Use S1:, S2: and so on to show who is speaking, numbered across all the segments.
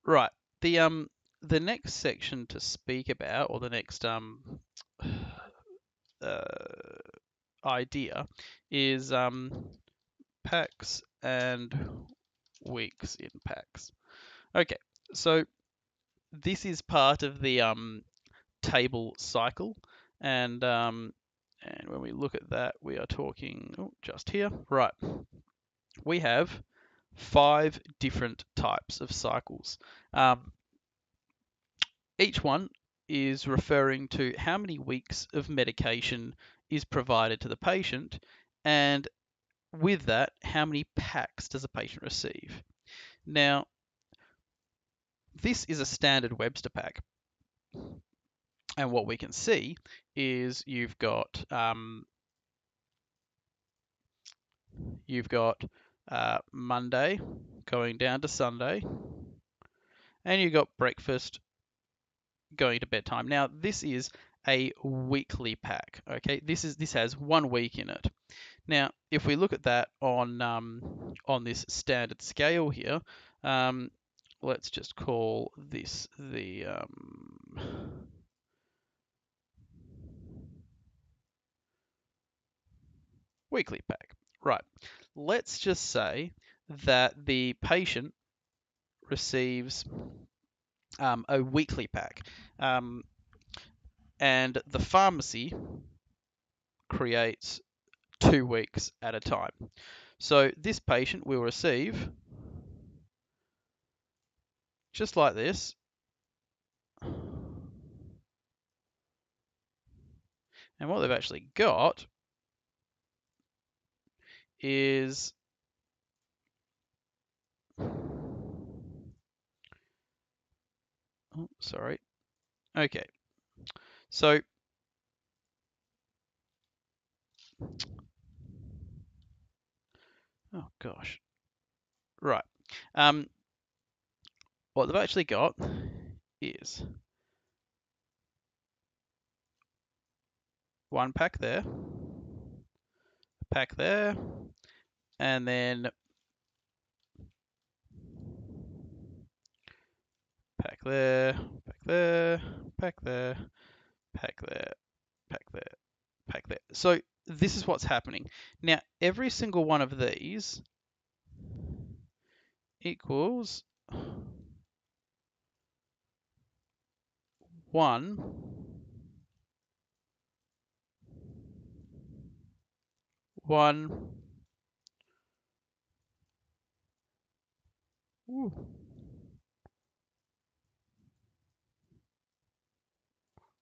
S1: Right. The next section to speak about, or the next uh, idea, is packs and weeks in packs. Okay, so this is part of the table cycle, and when we look at that, we are talking just here. Right, we have 5 different types of cycles. Each one is referring to how many weeks of medication is provided to the patient, and with that, how many packs does a patient receive. Now, this is a standard Webster pack, and what we can see is you've got Monday going down to Sunday, and you've got breakfast going to bedtime. Now, this is a weekly pack. Okay, this has 1 week in it. Now, if we look at that on this standard scale here, let's just call this the weekly pack. Right. Let's just say that the patient receives a weekly pack, and the pharmacy creates 2 weeks at a time. So this patient will receive, just like this, and what they've actually got is sorry. Okay. So oh gosh. Right. What they've actually got is 1 pack there, pack there, and then pack there, pack there, pack there, pack there, pack there, pack there. So this is what's happening. Now, every single one of these equals 1 1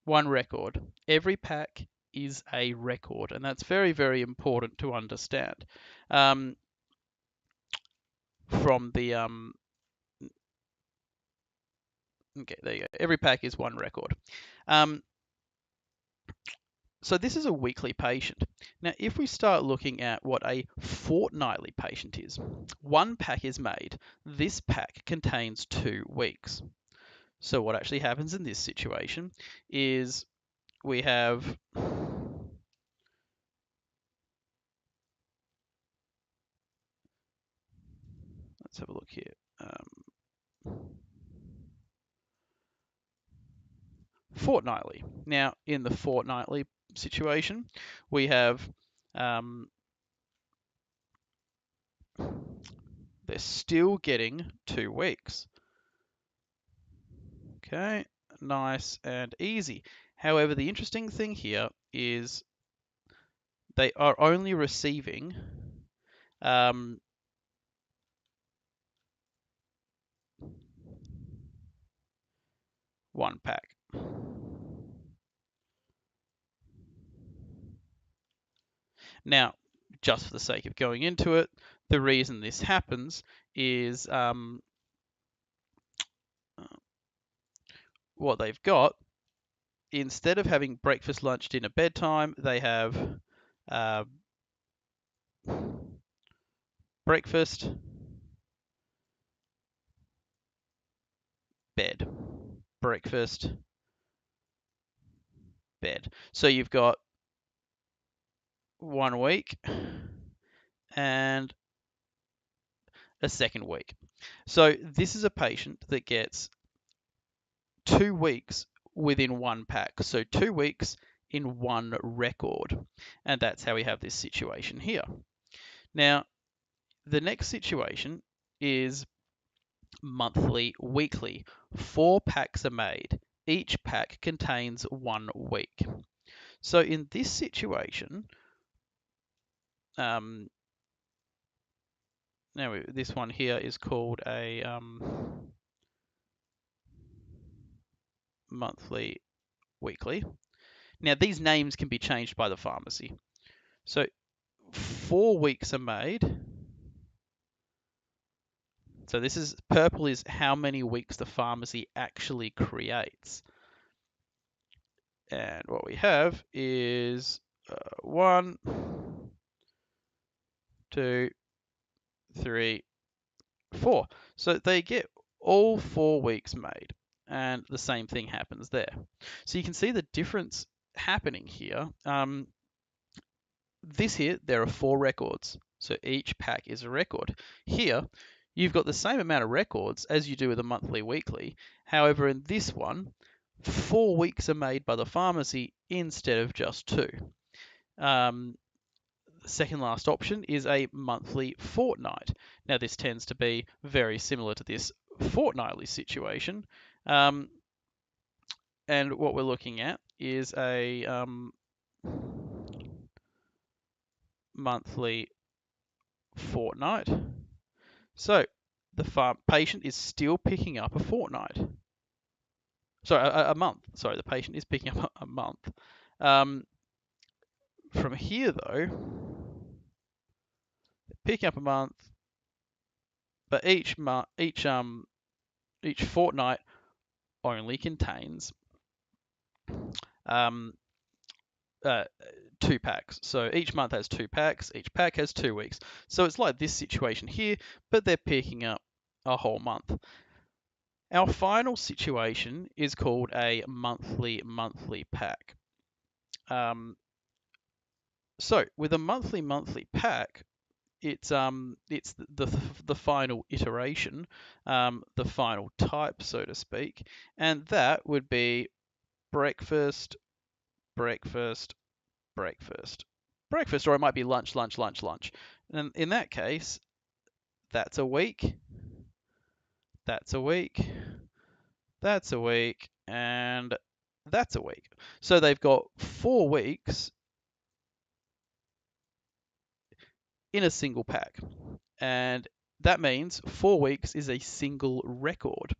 S1: 1 record. Every pack is a record, and that's very, very important to understand. From the okay, there you go. Every pack is 1 record. So this is a weekly patient. Now, if we start looking at what a fortnightly patient is, 1 pack is made. This pack contains 2 weeks. So what actually happens in this situation is we have let's have a look here. Fortnightly. Now, in the fortnightly situation, we have they're still getting 2 weeks. Okay, nice and easy. However, the interesting thing here is they are only receiving 1 pack. Now, just for the sake of going into it, the reason this happens is what they've got, instead of having breakfast, lunch, dinner, bedtime, they have breakfast, bed, breakfast, bed. So you've got 1 week and a second week. So this is a patient that gets 2 weeks within one pack. So 2 weeks in one record. And that's how we have this situation here. Now, the next situation is monthly, weekly. 4 packs are made. Each pack contains 1 week. So in this situation, this one here is called a monthly, weekly. Now these names can be changed by the pharmacy. So 4 weeks are made. So this is purple is how many weeks the pharmacy actually creates. And what we have is 1, 2, 3, 4. So they get all 4 weeks made, and the same thing happens there. So you can see the difference happening here. This here, there are 4 records, so each pack is a record. Here, you've got the same amount of records as you do with a monthly, weekly. However, in this one, 4 weeks are made by the pharmacy instead of just 2. The second last option is a monthly fortnight. Now, this tends to be very similar to this fortnightly situation. And what we're looking at is a monthly fortnight. So the patient is still picking up a fortnight. Sorry, a month. Sorry, the patient is picking up a month. From here, though, picking up a month, but each fortnight only contains 2 packs. So each month has 2 packs. Each pack has 2 weeks. So it's like this situation here, but they're picking up a whole month. Our final situation is called a monthly pack. So with a monthly pack, it's the final iteration, the final type, so to speak, and that would be breakfast, breakfast, breakfast, breakfast, or it might be lunch, lunch, lunch, lunch. And in that case, that's a week, that's a week, that's a week, and that's a week. So they've got 4 weeks in a single pack. And that means 4 weeks is a single record.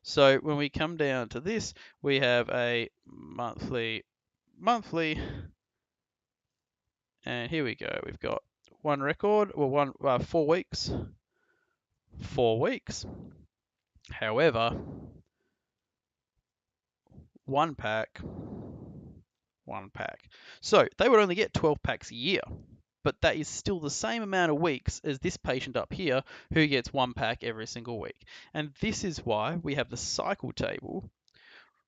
S1: So when we come down to this, we have a monthly, and here we go. We've got 1 record, or 4 weeks, 4 weeks. However, 1 pack, 1 pack. So they would only get 12 packs a year, but that is still the same amount of weeks as this patient up here who gets 1 pack every single week. And this is why we have the cycle table,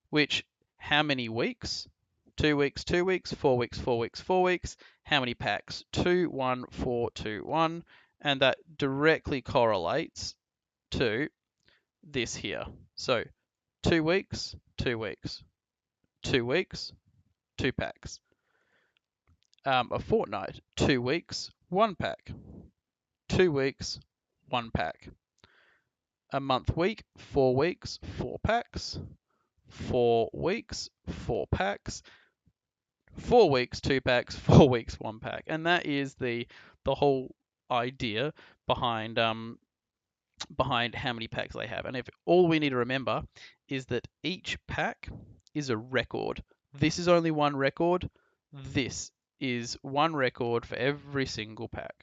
S1: which how many weeks? 2 weeks, 2 weeks, 4 weeks, 4 weeks, 4 weeks. How many packs? 2, 1, 4, 2, 1. And that directly correlates to this here. So 2 weeks, 2 weeks, 2 weeks, 2 packs. A fortnight, 2 weeks, 1 pack. 2 weeks, 1 pack. A month week, 4 weeks, 4 packs. 4 weeks, 4 packs. 4 weeks, 2 packs. 4 weeks, 1 pack. And that is the whole idea behind behind how many packs they have. And if all we need to remember is that each pack is a record. This is only 1 record. This is 1 record for every single pack.